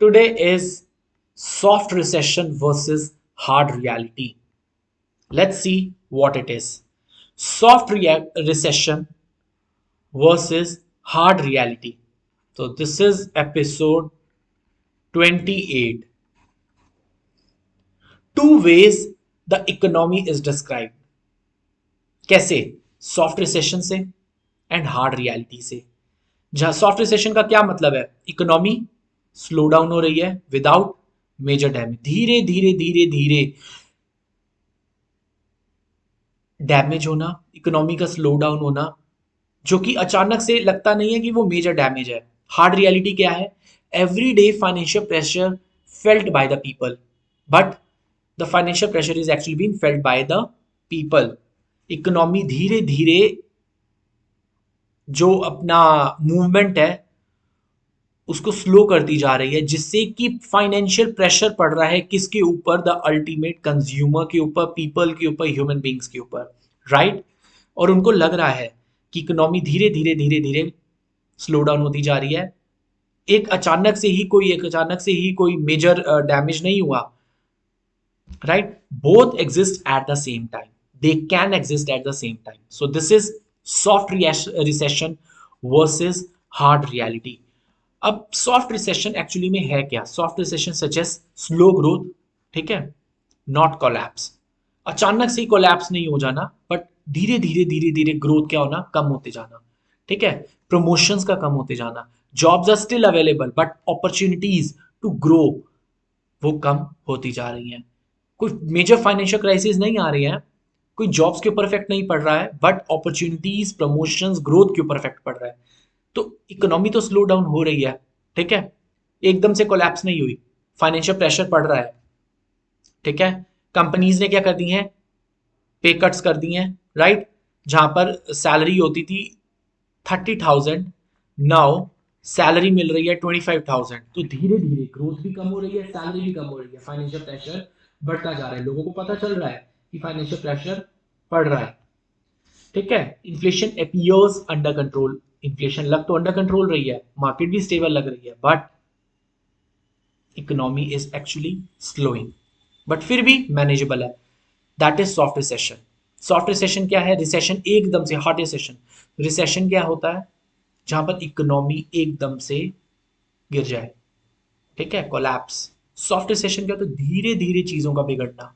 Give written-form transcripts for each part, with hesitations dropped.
Today is soft recession versus hard reality. Let's see what it is. Recession versus hard reality. So this is episode 28. Two ways the economy is described. कैसे? Soft recession से and hard reality से. जहां soft recession का क्या मतलब है? Economy slow down हो रही है विदाउट मेजर डैमेज. धीरे धीरे धीरे धीरे डैमेज होना, इकोनॉमी का स्लो डाउन होना, जो कि अचानक से लगता नहीं है कि वो मेजर डैमेज है. हार्ड रियलिटी क्या है? Every day financial pressure felt by the people, but the financial pressure is actually being felt by the people. Economy धीरे धीरे जो अपना मूवमेंट है उसको स्लो करती जा रही है, जिससे कि फाइनेंशियल प्रेशर पड़ रहा है किसके ऊपर? द अल्टीमेट कंज्यूमर के ऊपर, पीपल के ऊपर, ह्यूमन बींग्स के ऊपर, राइट? और उनको लग रहा है कि इकोनॉमी धीरे धीरे धीरे धीरे स्लो डाउन होती जा रही है. एक अचानक से ही कोई मेजर डैमेज नहीं हुआ, right? Both exist at the same time. They can exist at the same time. So this is soft recession versus hard reality. अब सॉफ्ट रिसेशन एक्चुअली में है क्या? Soft recession suggest slow growth, ठीक है, not collapse. अचानक से ही collapse नहीं हो जाना, बट धीरे धीरे धीरे धीरे ग्रोथ क्या होना? कम होते जाना, ठीक है. प्रमोशंस का कम होते जाना. Jobs are still available but opportunities to grow वो कम होती जा रही हैं. कोई मेजर फाइनेंशियल क्राइसिस नहीं आ रही है, कोई जॉब्स के ऊपर इफेक्ट नहीं पड़ रहा है, बट अपॉर्चुनिटीज, प्रमोशंस, ग्रोथ के ऊपर इफेक्ट पड़ रहा है. तो इकोनॉमी तो स्लो डाउन हो रही है, ठीक है, एकदम से कोलैप्स नहीं हुई. फाइनेंशियल प्रेशर पड़ रहा है, ठीक है. कंपनीज ने क्या कर दी हैं? पे कट्स कर दी हैं, राइट? जहां पर सैलरी होती थी 30,000, नाउ सैलरी मिल रही है 25,000. तो धीरे धीरे ग्रोथ भी कम हो रही है, सैलरी भी कम हो रही है, फाइनेंशियल प्रेशर बढ़ता जा रहा है. लोगों को पता चल रहा है कि फाइनेंशियल प्रेशर पड़ रहा है, ठीक है. Inflation appears under control. Inflation लग तो अंडर कंट्रोल रही है, मार्केट भी स्टेबल लग रही है, but economy is actually slowing, but फिर भी मैनेजेबल है. That is soft recession. Soft recession क्या है? रिसेशन एकदम से. हार्ड रिसेशन, रिसेशन क्या होता है? जहां पर इकोनॉमी एकदम से गिर जाए, ठीक है, कोलैप्स. सॉफ्ट रिसेशन क्या होता है? धीरे धीरे चीजों का बिगड़ना,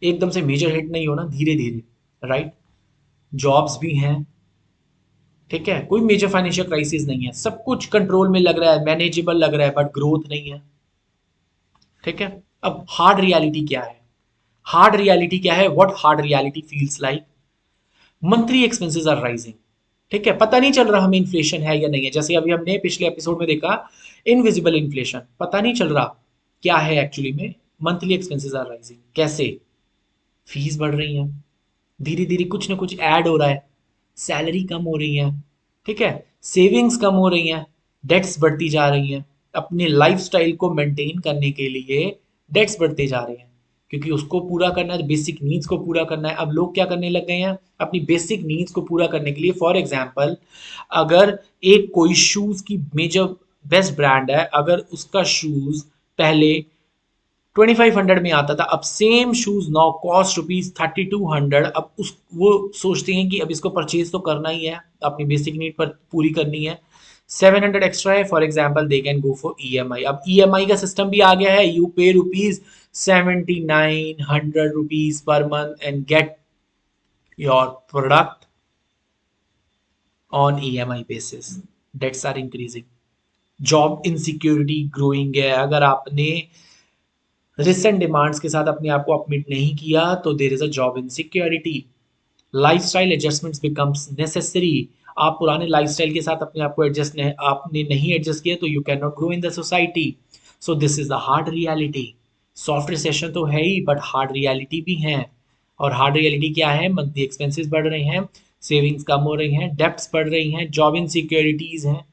एकदम से मेजर हिट नहीं होना, धीरे धीरे, राइट? जॉब्स भी हैं, ठीक है, कोई मेजर फाइनेंशियल क्राइसिस नहीं है, सब कुछ कंट्रोल में लग रहा है, मैनेजेबल लग रहा है, बट ग्रोथ नहीं है, ठीक है. अब हार्ड रियलिटी क्या है? हार्ड रियलिटी क्या है? What hard reality feels like? Monthly expenses are rising, ठीक है. पता नहीं चल रहा हमें इन्फ्लेशन है या नहीं है. जैसे अभी हमने पिछले एपिसोड में देखा, इनविजिबल इन्फ्लेशन, पता नहीं चल रहा क्या है एक्चुअली में. Monthly expenses are rising. कैसे? फीस बढ़ रही है, धीरे धीरे कुछ ना कुछ ऐड हो रहा है, सैलरी कम हो रही है, ठीक है, सेविंग्स कम हो रही हैं, डेट्स बढ़ती जा रही हैं. अपने लाइफस्टाइल को मेंटेन करने के लिए डेट्स बढ़ते जा रहे हैं, क्योंकि उसको पूरा करना है, बेसिक नीड्स को पूरा करना है. अब लोग क्या करने लग गए हैं? अपनी बेसिक नीड्स को पूरा करने के लिए, फॉर एग्जाम्पल, अगर एक कोई शूज की मेजर बेस्ट ब्रांड है, अगर उसका शूज पहले 2500 में आता था, अब same shoes now cost rupees 3200. अब उस वो सोचते हैं कि अब इसको परचेज तो करना ही है, अपनी बेसिक नीड पर पूरी करनी है. 700 एक्स्ट्रा है, for example, they can go for EMI. अब EMI का सिस्टम भी आ गया है. You pay rupees 7900 per month and get your product on EMI basis. Debts are increasing. Job insecurity growing है. अगर आपने रिसेंट डिमांड्स के साथ अपने आप को अपमिट नहीं किया तो देर is a job insecurity. Lifestyle adjustments becomes necessary. आप पुराने लाइफस्टाइल के साथ अपने आप को आपने नहीं एडजस्ट किया तो you can not grow in the society. So this is the hard reality. Soft recession तो है ही, बट हार्ड रियलिटी भी है. और हार्ड रियलिटी क्या है? मंथली एक्सपेंसेस बढ़ रहे हैं, सेविंग्स कम हो रही हैं, डेप्स बढ़ रही हैं, जॉब इनसिक्योरिटीज हैं,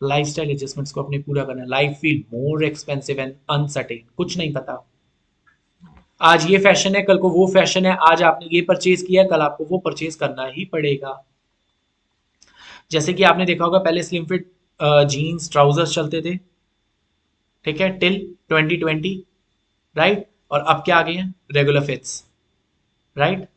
लाइफस्टाइल एडजस्टमेंट्स को अपने पूरा करना है. Life feel more expensive and uncertain. कुछ नहीं पता, आज ये फैशन है, कल को वो फैशन है, आज आपने ये परचेज किया, कल आपको वो परचेज करना ही पड़ेगा. जैसे कि आपने देखा होगा, पहले स्लिम फिट जीन्स ट्राउजर्स चलते थे, ठीक है, टिल 2020, राइट। और अब क्या आ गए हैं, regular faiths, right.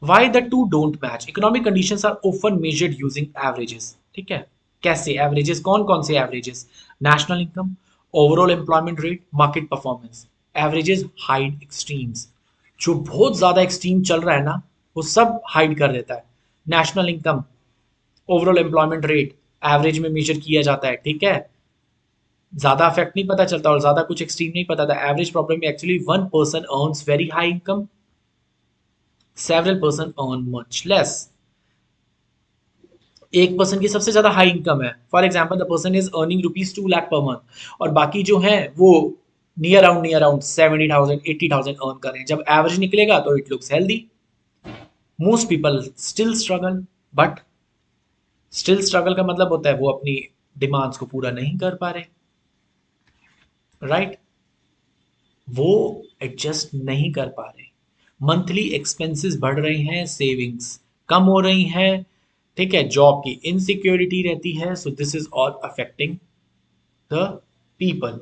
Why the two don't match? Economic conditions are often measured using averages. ठीक है, कैसे एवरेजेस, कौन कौन से averages? National income, overall employment rate, market performance. Averages hide extremes, जो बहुत ज्यादा एक्सट्रीम चल रहा है ना वो सब हाइड कर देता है। National income, overall employment rate average में मेजर किया जाता है, ठीक है। ज्यादा इफेक्ट नहीं पता चलता और ज्यादा कुछ एक्सट्रीम नहीं पता था। एवरेज प्रॉब्लम में actually one person earns very high income, several person earn much less। एक पर्सन की सबसे ज्यादा हाई इनकम है, for example the person is earning ₹2 lakh per month, और बाकी जो है वो नियर अराउंड 70,000 80,000 अर्न कर रहे हैं। जब एवरेज निकलेगा तो it looks healthy. Most people still struggle, but still struggle का मतलब होता है वो अपनी डिमांड्स को पूरा नहीं कर पा रहे, राइट। वो एडजस्ट नहीं कर पा रहे, मंथली एक्सपेंसेस बढ़ रही हैं, सेविंग्स कम हो रही हैं, ठीक है, जॉब की इनसिक्योरिटी रहती है। So this is all affecting the people.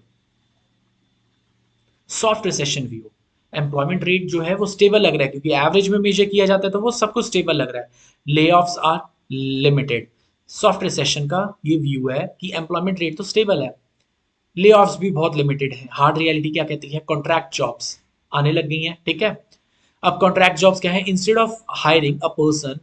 Soft recession view, employment rate जो है वो स्टेबल लग रहा है, क्योंकि एवरेज में मेजर किया जाता है तो वो सब कुछ स्टेबल लग रहा है। Layoffs are limited. Soft recession का ये व्यू है कि एम्प्लॉयमेंट रेट तो स्टेबल है, ले ऑफ्स भी बहुत लिमिटेड है। हार्ड रियलिटी क्या कहती है, कॉन्ट्रैक्ट जॉब्स आने लग गई हैं, ठीक है। अब कॉन्ट्रैक्ट जॉब्स क्या है, instead of hiring a person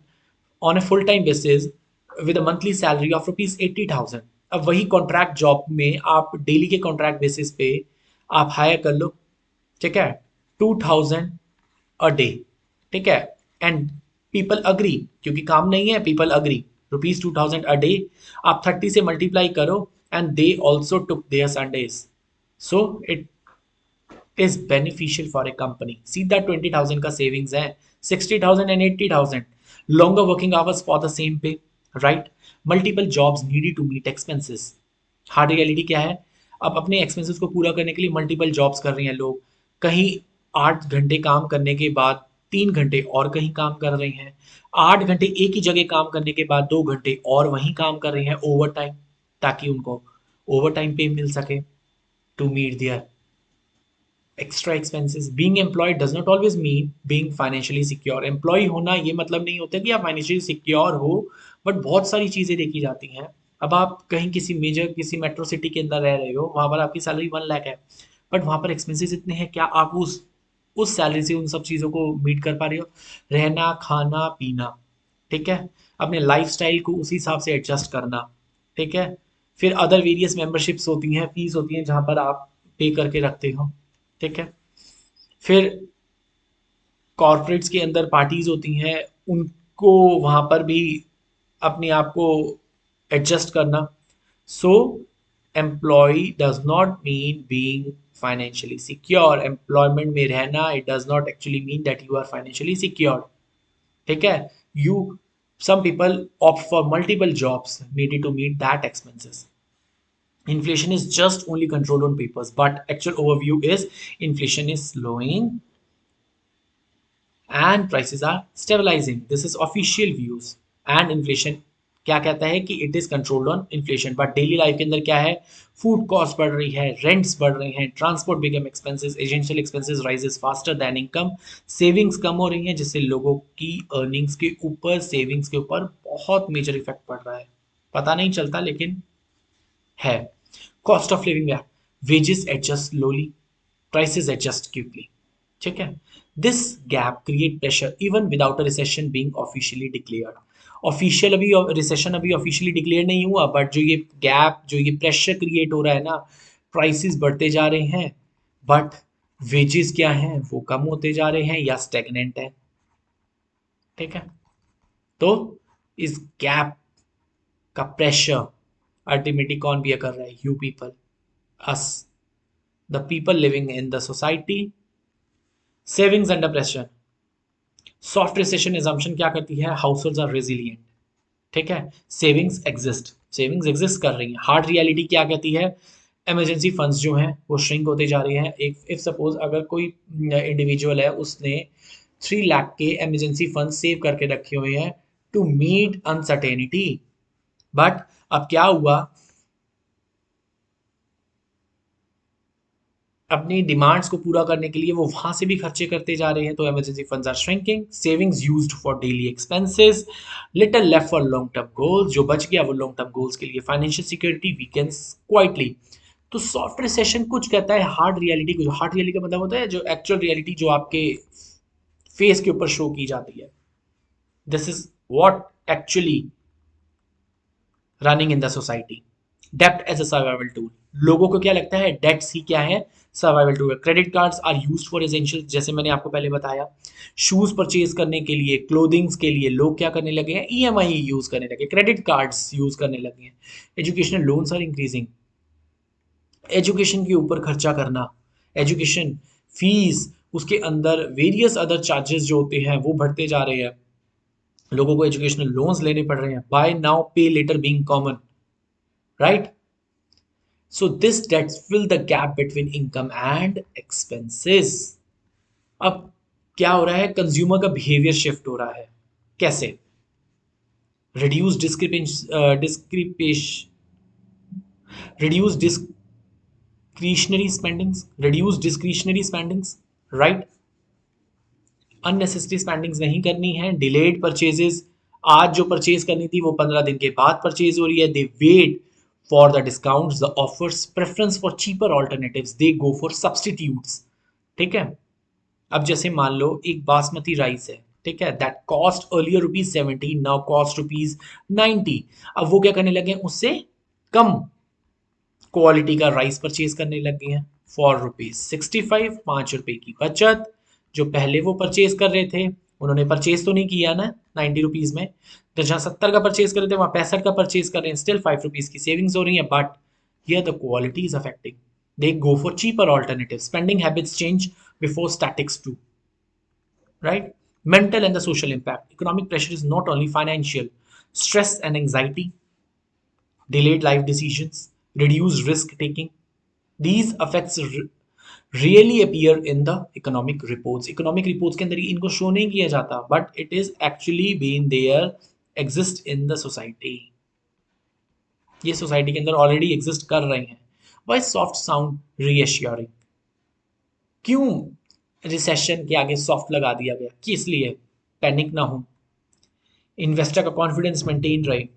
on a full time basis with a monthly salary of ₹80,000, अब वही कॉन्ट्रैक्ट जॉब में आप डेली के कॉन्ट्रैक्ट बेसिस पे आप हायर कर लो, ठीक है, 2,000 अ डे, ठीक है। एंड पीपल अग्री, क्योंकि काम नहीं है, पीपल अग्री, ₹2,000 अ डे। आप 30 से मल्टीप्लाई करो, and they also took their Sundays, so it is beneficial for a company. सीधा 20,000 का सेविंग्स है, 60,000 and 80,000, longer working hours for the same pay, right. Multiple jobs needed to meet expenses. Hard reality क्या है, अब अपने expenses को पूरा करने के लिए मल्टीपल जॉब्स कर रहे हैं लोग, कहीं 8 घंटे काम करने के बाद 3 घंटे और कहीं काम कर रहे हैं, 8 घंटे एक ही जगह काम करने के बाद 2 घंटे और वहीं काम कर रहे हैं ओवर टाइम, ताकि उनको ओवर टाइम पे मिल सके to meet their extra expenses. Being employed does not always mean being financially secure. Employ होना ये मतलब नहीं होता कि आप फाइनेंशियली सिक्योर हो, बट बहुत सारी चीज़ें देखी जाती हैं। अब आप कहीं किसी मेजर किसी मेट्रो सिटी के अंदर रह रहे हो, वहाँ पर आपकी सैलरी 1 लाख है, बट वहाँ पर एक्सपेंसेस इतने हैं, क्या आप उस सैलरी से उन सब चीज़ों को मीट कर पा रहे हो? रहना, खाना, पीना, ठीक है, अपने लाइफस्टाइल को उसी हिसाब से एडजस्ट करना, ठीक है। फिर अदर वेरियस मेंबरशिप्स होती हैं, फीस होती हैं जहाँ पर आप पे करके रखते हो, ठीक है। फिर कॉर्पोरेट्स के अंदर पार्टीज होती हैं, उनको वहाँ पर भी अपने आप को एडजस्ट करना। So employ does not mean being financially secure. Employment में रहना it does not actually mean that you are financially secure, ठीक है। You some people opt for multiple jobs needed to meet that expenses. Inflation is just only controlled on papers, but actual overview is inflation is slowing and prices are stabilizing. This is official views. And inflation क्या कहता है कि it is controlled on inflation, but daily life के अंदर क्या है, food cost बढ़ रही है, रेंट्स बढ़ रहे हैं, transport become expenses, essential expenses rises faster than income, savings कम हो रही हैं, जिससे लोगों की अर्निंग्स के ऊपर, सेविंग्स के ऊपर बहुत मेजर इफेक्ट पड़ रहा है। पता नहीं चलता लेकिन है। Cost of living gap, wages adjust slowly, prices adjust quickly, ठीक है। This gap create pressure even without a recession being officially declared. Official अभी रिसेशन अभी ऑफिशियली डिक्लेयर नहीं हुआ, बट जो ये गैप, जो ये प्रेशर क्रिएट हो रहा है ना, प्राइसेस बढ़ते जा रहे हैं, बट वेजेस क्या हैं वो कम होते जा रहे हैं या स्टेगनेंट है, ठीक है। तो इस गैप का प्रेशर अल्टीमेटली कौन बियर कर रहा है, you people, us, the people living in the society. Savings under pressure, soft recession assumption क्या करती है, हाउस होल्ड्स आर रेजिलिएंट, ठीक है, सेविंग्स एग्जिस्ट कर रही हैं। हार्ड रियलिटी क्या कहती है, इमरजेंसी फंड्स जो हैं वो श्रिंक होते जा रहे हैं। एक इफ सपोज अगर कोई इंडिविजुअल है, उसने 3 लाख के इमरजेंसी फंड सेव करके रखे हुए हैं टू मीट अनसर्टेनिटी, बट अब क्या हुआ, अपनी डिमांड्स को पूरा करने के लिए वो वहां से भी खर्चे करते जा रहे हैं, तो emergency funds are shrinking, savings used for daily expenses, little left for long term goals, जो बच गया वो लॉन्ग टर्म गोल्स के लिए, फाइनेंशियल सिक्योरिटी वीकेंस क्वाइटली। तो सॉफ्ट रिसेशन कुछ कहता है हार्ड रियलिटी को, जो हार्ड रियलिटी का मतलब होता है जो एक्चुअल रियलिटी जो आपके फेस के ऊपर शो की जाती है, this is what actually running in the society. डेप्ट एज अ सर्वाइवल टूल, लोगों को क्या लगता है डेट्स ही क्या है, survival tool. Credit cards are used for essential, जैसे मैंने आपको पहले बताया, शूज परचेज करने के लिए, क्लोथिंग्स के लिए लोग क्या करने लगे हैं, ईएमआई यूज करने लगे, क्रेडिट कार्ड्स यूज करने लगे हैं। Educational loans are increasing, education के ऊपर खर्चा करना, एजुकेशन फीस, उसके अंदर वेरियस अदर चार्जेस जो होते हैं वो बढ़ते जा रहे हैं, लोगों को एजुकेशनल लोन्स लेने पड़ रहे हैं, buy now pay later being common, right. So this debts fill the gap between income and expenses. अब क्या हो रहा है, कंज्यूमर का बिहेवियर शिफ्ट हो रहा है, कैसे, reduce discretionary spendings, reduce discretionary spendings, right. Unnecessary spendings नहीं करनी है, डिलेड परचेजेस, आज जो परचेज करनी थी वो 15 दिन के बाद परचेज हो रही है, they wait for the discounts, the offers, preference for cheaper alternatives, they go for substitutes. ठीक है, अब जैसे मान लो एक बासमती राइस है, ठीक है, that cost earlier ₹70, now cost ₹90। अब वो क्या करने लगे हैं, उससे कम क्वालिटी का राइस परचेज करने लगे हैं फॉर ₹65, ₹5 की बचत। जो पहले वो परचेज कर रहे थे उन्होंने परचेज तो नहीं किया ना ₹90 में, तो जहाँ 70 का परचेज कर रहे थे वहाँ 65 का परचेज कर रहे हैं, स्टिल ₹5 की सेविंग्स हो रही है, but here the quality is affecting, they go for cheaper alternatives, spending habits change before statics do, right? Mental and the social impact, economic pressure is not only financial, stress and anxiety, delayed life decisions, reduced risk taking, these effects really appear in the economic reports, economic reports के अंदर इनको show नहीं किया जाता, but it is actually been there, exist in the society, ये society के अंदर already exist कर रहे हैं। वाई सॉफ्ट साउंड रीएश्योरिंग, क्यों रिसेशन के आगे सॉफ्ट लगा दिया गया, किस लिए, पैनिक ना हो, इन्वेस्टर का कॉन्फिडेंस मेंटेन रहे,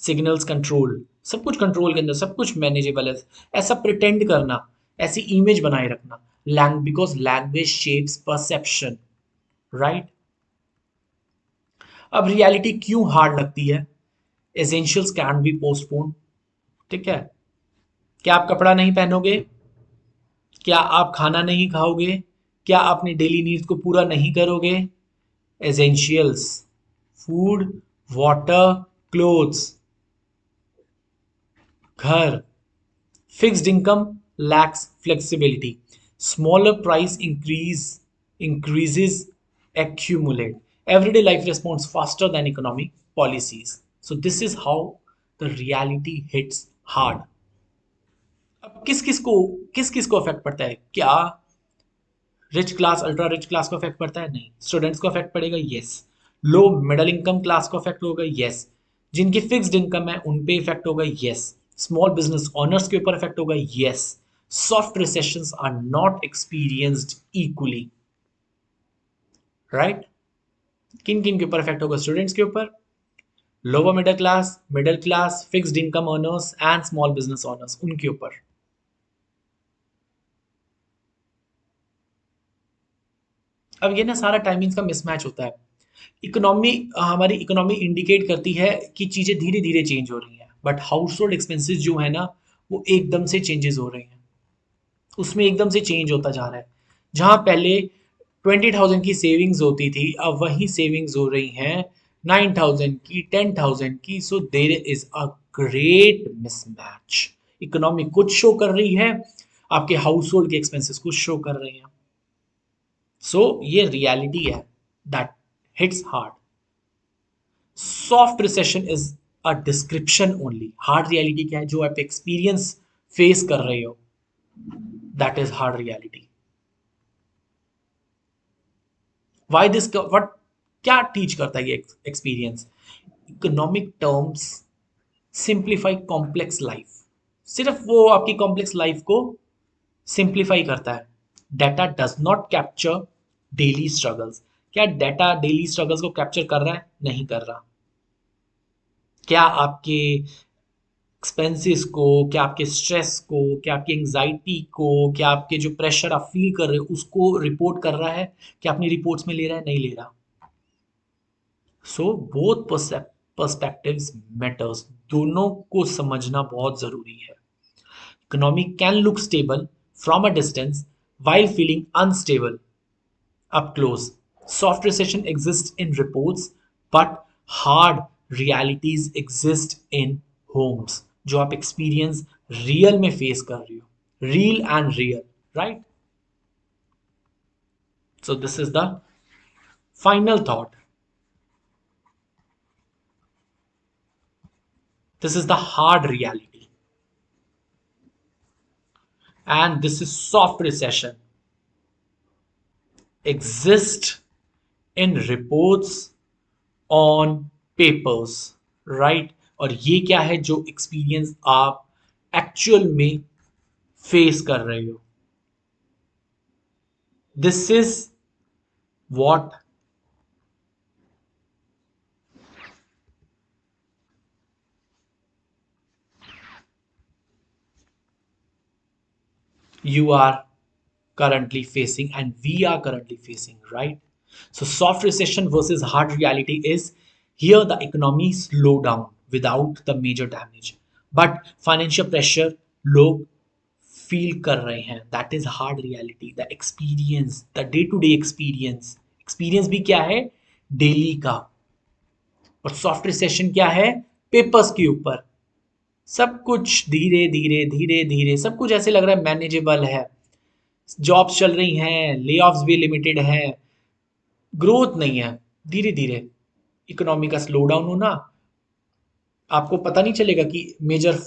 सिग्नल्स कंट्रोल, सब कुछ कंट्रोल के अंदर, सब कुछ मैनेजेबल है, ऐसा प्रिटेंड करना, ऐसी इमेज बनाए रखना, because language shapes perception, right. अब रियलिटी क्यों हार्ड लगती है, एसेंशियल्स कैन बी पोस्टपोन, ठीक है, क्या आप कपड़ा नहीं पहनोगे, क्या आप खाना नहीं खाओगे, क्या अपने डेली नीड्स को पूरा नहीं करोगे, एसेंशियल्स, फूड, वाटर, क्लोथ्स, घर, fixed income lakhs flexibility, smaller price increases accumulate, everyday life responds faster than economic policies, so this is how the reality hits hard। अब किस किस को अफेक्ट पड़ता है, क्या rich class ultra rich class को affect पड़ता है, नहीं, स्टूडेंट्स को अफेक्ट पड़ेगा, yes, low middle income class को अफेक्ट होगा, यस, जिनकी फिक्स्ड इनकम है उन पे इफेक्ट होगा, यस, स्मॉल बिजनेस ओनर्स के ऊपर इफेक्ट होगा, yes. Soft recessions are not experienced equally, right. किन किन के ऊपर इफेक्ट होगा, स्टूडेंट्स के ऊपर, lower middle class, fixed income owners and small business owners, उनके ऊपर। अब ये ना सारा टाइमिंग्स का मिसमैच होता है, इकोनॉमी, हमारी इकोनॉमी इंडिकेट करती है कि चीज़ें धीरे धीरे चेंज हो रही हैं, बट हाउस होल्ड एक्सपेंसेस जो है ना वो एकदम से चेंजेस हो रहे हैं, उसमें एकदम से चेंज होता जा रहा है, जहाँ पहले 20,000 की सेविंग्स होती थी अब वही सेविंग्स हो रही हैं 9,000 की, 10,000 की, so there is a great mismatch, economy कुछ शो कर रही है, आपके हाउस होल्ड के एक्सपेंसेस कुछ शो कर रहे हैं, सो ये रियलिटी है that hits hard. Soft recession is a description only, hard reality क्या है, जो आप एक्सपीरियंस फेस कर रहे हो, that is hard reality. Why this what, क्या टीच करता है ये experience, economic terms simplify complex life, सिर्फ वो आपकी कॉम्प्लेक्स लाइफ को सिंप्लीफाई करता है। Data does not capture daily struggles. क्या डाटा डेली स्ट्रगल्स को कैप्चर कर रहा है? नहीं कर रहा। क्या आपके एक्सपेंसेस को, क्या आपके स्ट्रेस को, क्या आपकी एंग्जाइटी को, क्या आपके जो प्रेशर आप फील कर रहे हो उसको रिपोर्ट कर रहा है? क्या अपनी रिपोर्ट्स में ले रहा है? नहीं ले रहा। So both perspectives matters. दोनों को समझना बहुत जरूरी है। Economy can look stable from a distance while feeling unstable up close. Soft recession exists in reports, but hard realities exist in homes. जो आप एक्सपीरियंस रियल में फेस कर रही हो, real and real, right? So this is the final thought. This is the hard reality, and this is soft recession exist in reports on papers, right? और ये क्या है जो एक्सपीरियंस आप एक्चुअल में फेस कर रहे हो. This is what you are currently facing and we are currently facing, right? So soft recession versus hard reality is here the economy slow down without the major damage, but financial pressure लोग feel कर रहे हैं. That is hard reality. The experience, the day to day experience. Experience भी क्या है? Daily का. और soft recession क्या है? पेपर्स के ऊपर. सब कुछ धीरे धीरे धीरे धीरे सब कुछ ऐसे लग रहा है मैनेजेबल है. जॉब्स चल रही हैं, ले ऑफ्स भी लिमिटेड हैं, ग्रोथ नहीं है. धीरे धीरे इकोनॉमी का स्लो डाउन होना, आपको पता नहीं चलेगा कि मेजर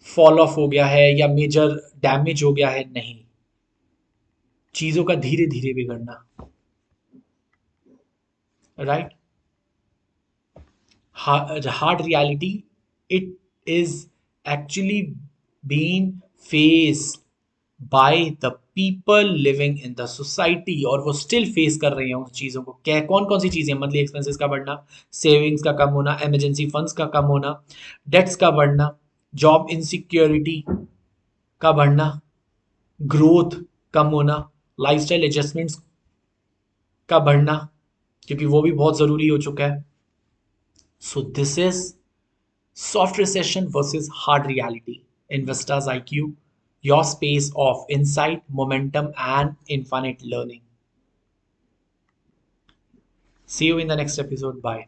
फॉल ऑफ हो गया है या मेजर डैमेज हो गया है. नहीं, चीजों का धीरे धीरे बिगड़ना, right? Hard reality, it is actually being faced by the people living in the society, और वो स्टिल फेस कर रहे हैं उन चीज़ों को. क्या कौन कौन सी चीज़ें? मंथली एक्सपेंसेस का बढ़ना, सेविंग्स का कम होना, इमरजेंसी फंड्स का कम होना, डेट्स का बढ़ना, जॉब इनसिक्योरिटी का बढ़ना, ग्रोथ कम होना, लाइफस्टाइल एडजस्टमेंट्स का बढ़ना, क्योंकि वो भी बहुत ज़रूरी हो चुका है. So this is soft recession versus hard reality. Investors IQ, your space of insight, momentum, and infinite learning. See you in the next episode. Bye.